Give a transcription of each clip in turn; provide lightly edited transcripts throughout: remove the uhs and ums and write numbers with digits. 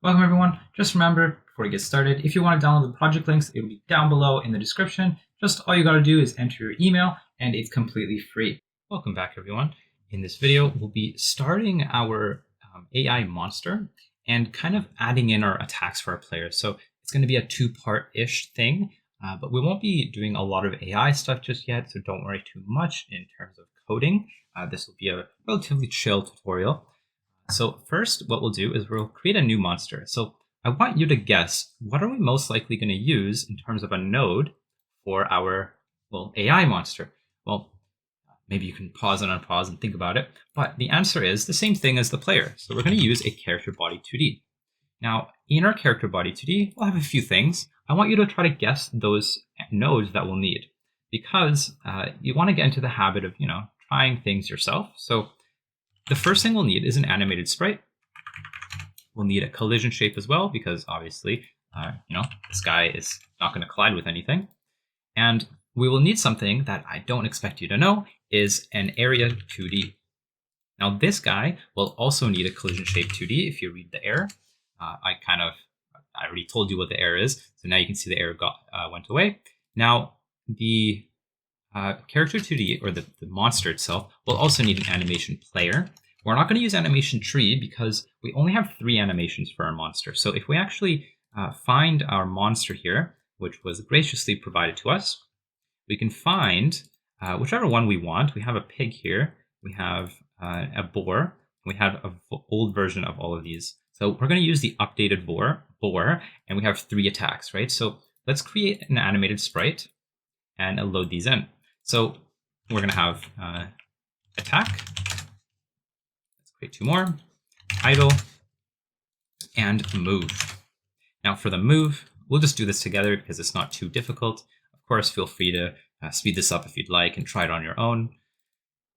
Welcome everyone. Just remember, before we get started, if you want to download the project links, it will be down below in the description. Just all you got to do is enter your email and it's completely free. Welcome back everyone. In this video, we'll be starting our AI monster and kind of adding in our attacks for our players. So it's going to be a two-part-ish thing, but we won't be doing a lot of AI stuff just yet, so don't worry too much in terms of coding. This will be a relatively chill tutorial. So first, what we'll do is we'll create a new monster. So I want you to guess, what are we most likely going to use in terms of a node for our, AI monster? Well, maybe you can pause and unpause and think about it. But the answer is the same thing as the player. So we're going to use a character body 2D. Now, in our character body 2D, we'll have a few things. I want you to try to guess those nodes that we'll need, because you want to get into the habit of, trying things yourself. So the first thing we'll need is an animated sprite. We'll need a collision shape as well, because obviously, this guy is not going to collide with anything. And we will need something that I don't expect you to know is an area 2D. Now this guy will also need a collision shape 2D if you read the error. I already told you what the error is, so now you can see the error went away. Now the character 2D, or the monster itself, will also need an animation player. We're not going to use animation tree because we only have 3 animations for our monster. So if we actually find our monster here, which was graciously provided to us, we can find whichever one we want. We have a pig here, we have a boar, we have an old version of all of these. So we're going to use the updated boar, and we have 3 attacks, right? So let's create an animated sprite and load these in. So we're going to have attack. Let's create 2 more. Idle and move. Now for the move, we'll just do this together because it's not too difficult. Of course, feel free to speed this up if you'd like and try it on your own,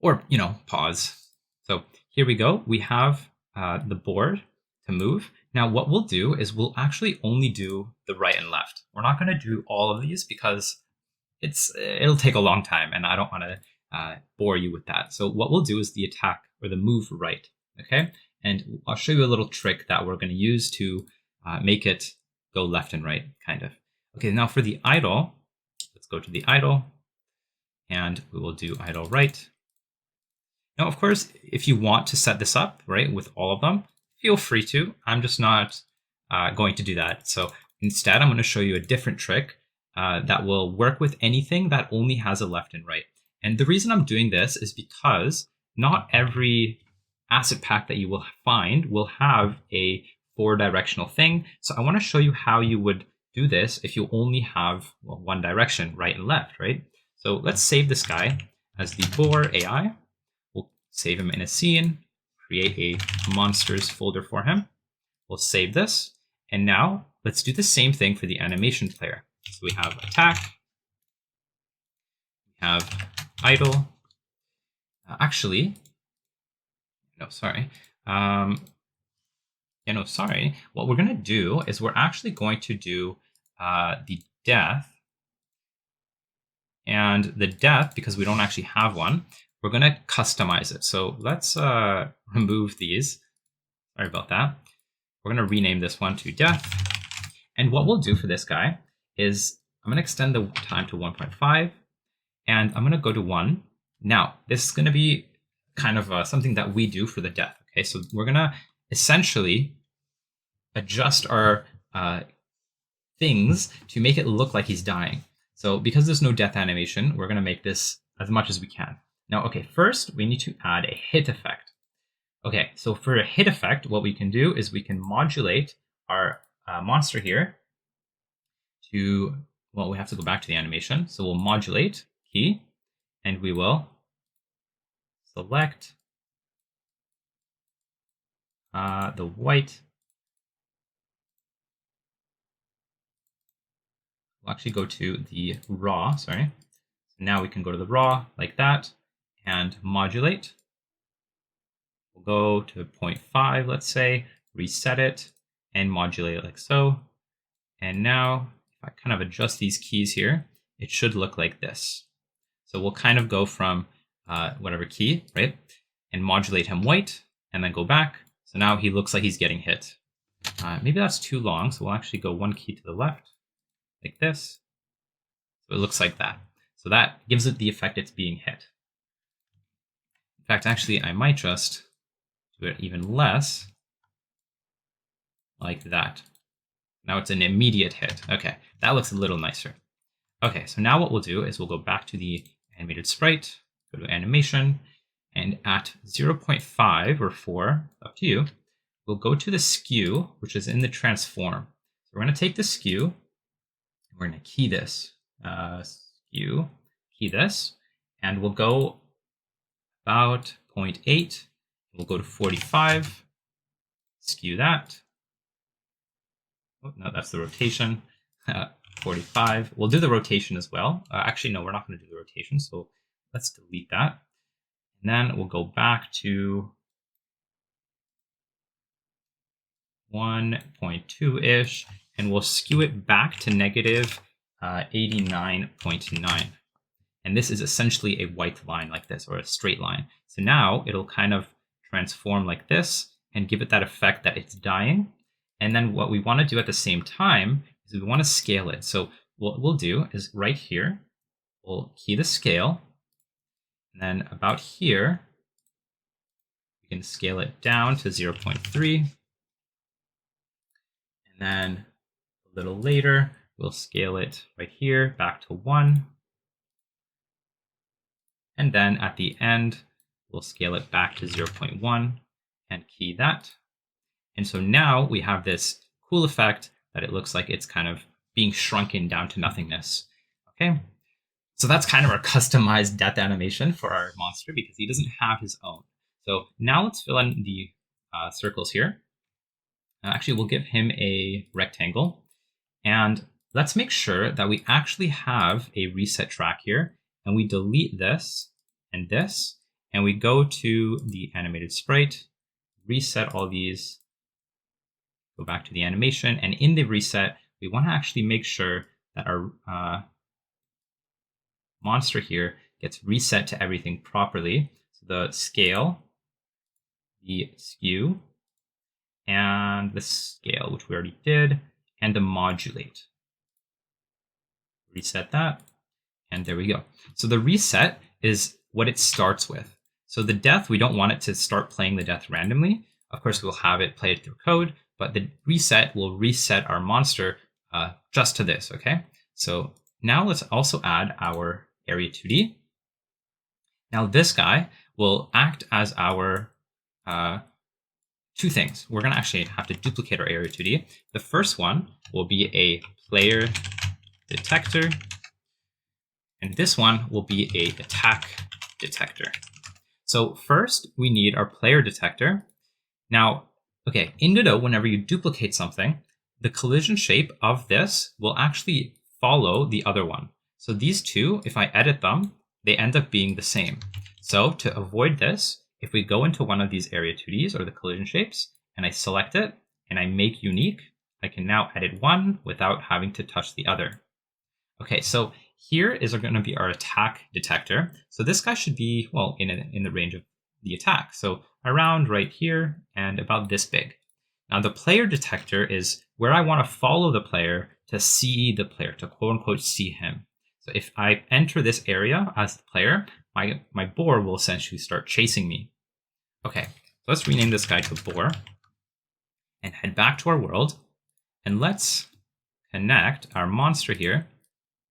or pause. So here we go. We have the board to move. Now what we'll do is we'll actually only do the right and left. We're not going to do all of these because it'll take a long time, and I don't want to bore you with that. So what we'll do is the attack or the move right, okay? And I'll show you a little trick that we're going to use to make it go left and right, kind of. Okay, now for the idle, let's go to the idle, and we will do idle right. Now, of course, if you want to set this up, right, with all of them, feel free to. I'm just not going to do that. So instead, I'm going to show you a different trick that will work with anything that only has a left and right. And the reason I'm doing this is because not every asset pack that you will find will have a 4-directional thing. So I want to show you how you would do this if you only have one direction, right and left, right? So let's save this guy as the boar AI. We'll save him in a scene, create a monsters folder for him. We'll save this. And now let's do the same thing for the animation player. So we have attack, we have idle. What we're going to do is we're actually going to do the death. And the death, because we don't actually have one, we're going to customize it. So let's remove these. Sorry about that. We're going to rename this one to death. And what we'll do for this guy is I'm going to extend the time to 1.5, and I'm going to go to 1. Now, this is going to be kind of something that we do for the death. Okay, so we're going to essentially adjust our things to make it look like he's dying. So because there's no death animation, we're going to make this as much as we can. Now, okay, first we need to add a hit effect. Okay, so for a hit effect, what we can do is we can modulate our monster here to, we have to go back to the animation. So we'll modulate key, and we will select the white. We'll actually go to the raw, sorry. So now we can go to the raw like that and modulate. We'll go to 0.5, let's say, reset it and modulate it like so. And now if I kind of adjust these keys here, it should look like this. So we'll kind of go from whatever key, right? And modulate him white and then go back. So now he looks like he's getting hit. Maybe that's too long, so we'll actually go one key to the left, like this. So it looks like that. So that gives it the effect it's being hit. In fact, actually, I might just do it even less, like that. Now it's an immediate hit. Okay, that looks a little nicer. Okay, so now what we'll do is we'll go back to the animated sprite, go to animation, and at 0.5 or 4, up to you, we'll go to the skew, which is in the transform. So we're going to take the skew, and we're going to key this. Skew, key this, and we'll go about 0.8. We'll go to 45, skew that. Oh, no, that's the rotation. 45. We'll do the rotation as well. Actually, no, we're not going to do the rotation, so let's delete that. And then we'll go back to 1.2-ish, and we'll skew it back to negative 89.9. And this is essentially a white line like this, or a straight line. So now it'll kind of transform like this and give it that effect that it's dying. And then what we want to do at the same time is we want to scale it. So what we'll do is right here, we'll key the scale. And then about here, we can scale it down to 0.3. And then a little later, we'll scale it right here back to 1. And then at the end, we'll scale it back to 0.1 and key that. And so now we have this cool effect that it looks like it's kind of being shrunken down to nothingness. Okay, so that's kind of our customized death animation for our monster because he doesn't have his own. So now let's fill in the circles here. Actually, we'll give him a rectangle. And let's make sure that we actually have a reset track here. And we delete this, and we go to the animated sprite, reset all these, go back to the animation, and in the reset, we want to actually make sure that our monster here gets reset to everything properly. So the scale, the skew, and the scale, which we already did, and the modulate. Reset that, and there we go. So the reset is what it starts with. So the death, we don't want it to start playing the death randomly. Of course, we'll have it play it through code, but the reset will reset our monster just to this, okay? So now let's also add our area 2D. Now this guy will act as our two things. We're gonna actually have to duplicate our area 2D. The first one will be a player detector, and this one will be a attack detector. So first we need our player detector. Now, okay, in Godot, whenever you duplicate something, the collision shape of this will actually follow the other one. So these two, if I edit them, they end up being the same. So to avoid this, if we go into one of these area 2Ds or the collision shapes, and I select it and I make unique, I can now edit one without having to touch the other. Okay, so here is going to be our attack detector. So this guy should be, well, in the range of the attack. So around right here and about this big. Now the player detector is where I want to follow the player to see the player, to quote unquote see him. So if I enter this area as the player, my boar will essentially start chasing me. Okay, so let's rename this guy to boar and head back to our world. And let's connect our monster here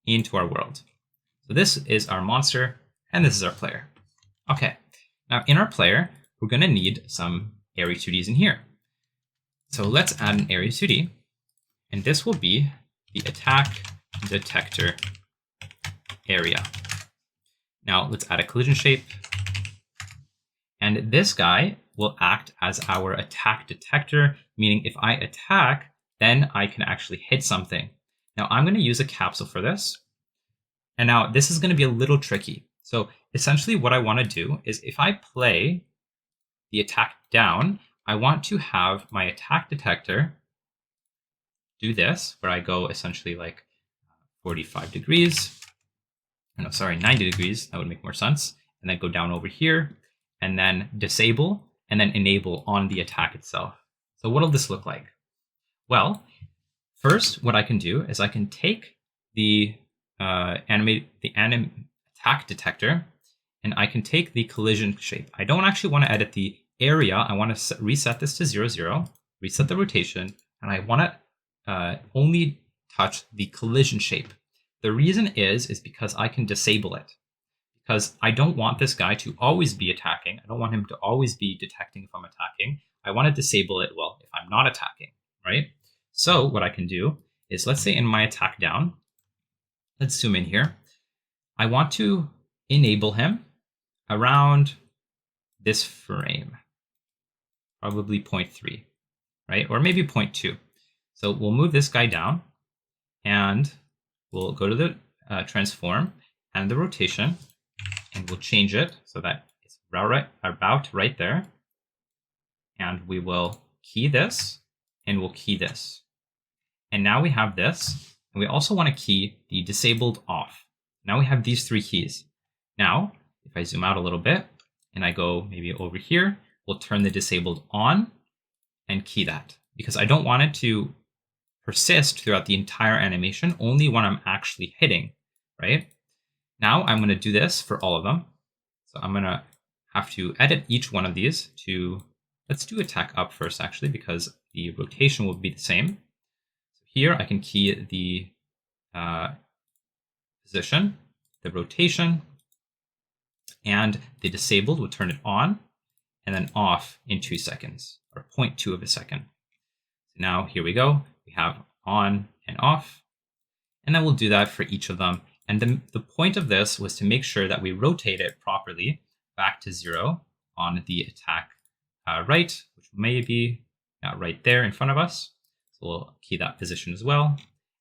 into our world. So this is our monster and this is our player. Okay, now in our player, we're going to need some area 2Ds in here. So let's add an area 2D, and this will be the attack detector area. Now let's add a collision shape, and this guy will act as our attack detector, meaning if I attack, then I can actually hit something. Now I'm going to use a capsule for this. And now this is going to be a little tricky. So essentially what I want to do is if I play the attack down, I want to have my attack detector do this, where I go essentially like 45 degrees. No, sorry, 90 degrees. That would make more sense. And then go down over here and then disable and then enable on the attack itself. So what'll this look like? Well, first, what I can do is I can take the attack detector, and I can take the collision shape. I don't actually want to edit the area. I want to reset this to 0, 0, reset the rotation, and I want to only touch the collision shape. The reason is because I can disable it. Because I don't want this guy to always be attacking. I don't want him to always be detecting if I'm attacking. I want to disable it, well, if I'm not attacking, right? So what I can do is, let's say in my attack down, let's zoom in here. I want to enable him around this frame, probably 0.3, right? Or maybe 0.2. So we'll move this guy down, and we'll go to the transform and the rotation, and we'll change it so that it's about right there. And we will key this, and we'll key this. And now we have this, and we also want to key the disabled off. Now we have these 3 keys. Now, if I zoom out a little bit, and I go maybe over here, we'll turn the disabled on and key that, because I don't want it to persist throughout the entire animation, only when I'm actually hitting, right? Now I'm going to do this for all of them. So I'm going to have to edit each one of these to, let's do attack up first, actually, because the rotation will be the same. So here I can key the position, the rotation, and the disabled will turn it on and then off in 2 seconds, or 0.2 of a second. So now here we go. We have on and off, and then we'll do that for each of them. And the point of this was to make sure that we rotate it properly back to 0 on the attack right, which may be right there in front of us. So we'll key that position as well.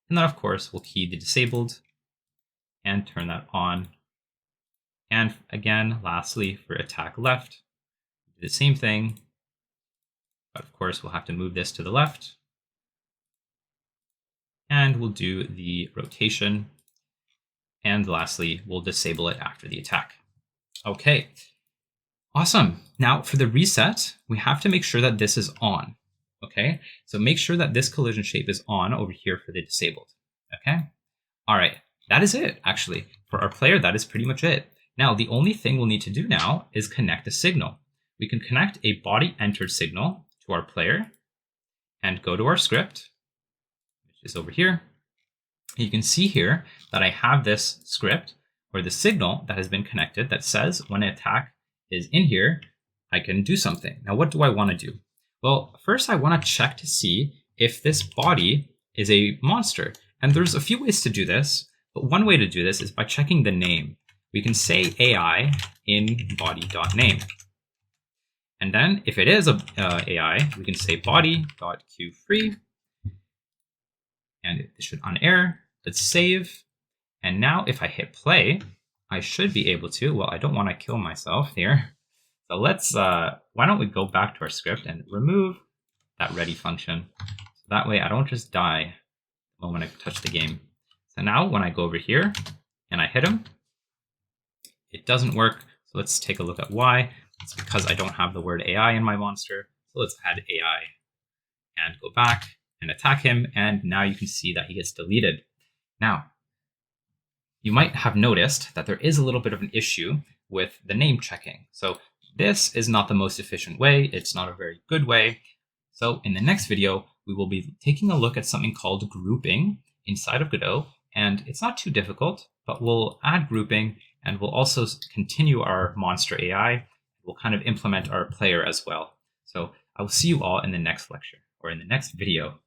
And then, of course, we'll key the disabled and turn that on. And again, lastly, for attack left, do the same thing. But of course, we'll have to move this to the left. And we'll do the rotation. And lastly, we'll disable it after the attack. Okay, awesome. Now for the reset, we have to make sure that this is on. Okay, so make sure that this collision shape is on over here for the disabled. Okay, all right, that is it actually. For our player, that is pretty much it. Now, the only thing we'll need to do now is connect a signal. We can connect a body entered signal to our player and go to our script, which is over here. You can see here that I have this script or the signal that has been connected that says when an attack is in here, I can do something. Now, what do I want to do? Well, first I want to check to see if this body is a monster. And there's a few ways to do this, but one way to do this is by checking the name. We can say AI in body.name. And then if it is a AI, we can say body.queue_free. And it should unair. Let's save. And now if I hit play, I should be able to, well, I don't want to kill myself here. So let's, why don't we go back to our script and remove that ready function. So that way I don't just die the moment I touch the game. So now when I go over here and I hit him, it doesn't work. So let's take a look at why. It's because I don't have the word AI in my monster. So let's add AI and go back and attack him. And now you can see that he gets deleted. Now, you might have noticed that there is a little bit of an issue with the name checking. So this is not the most efficient way. It's not a very good way. So in the next video, we will be taking a look at something called grouping inside of Godot. And it's not too difficult, but we'll add grouping and we'll also continue our monster AI. We'll kind of implement our player as well. So I will see you all in the next lecture or in the next video.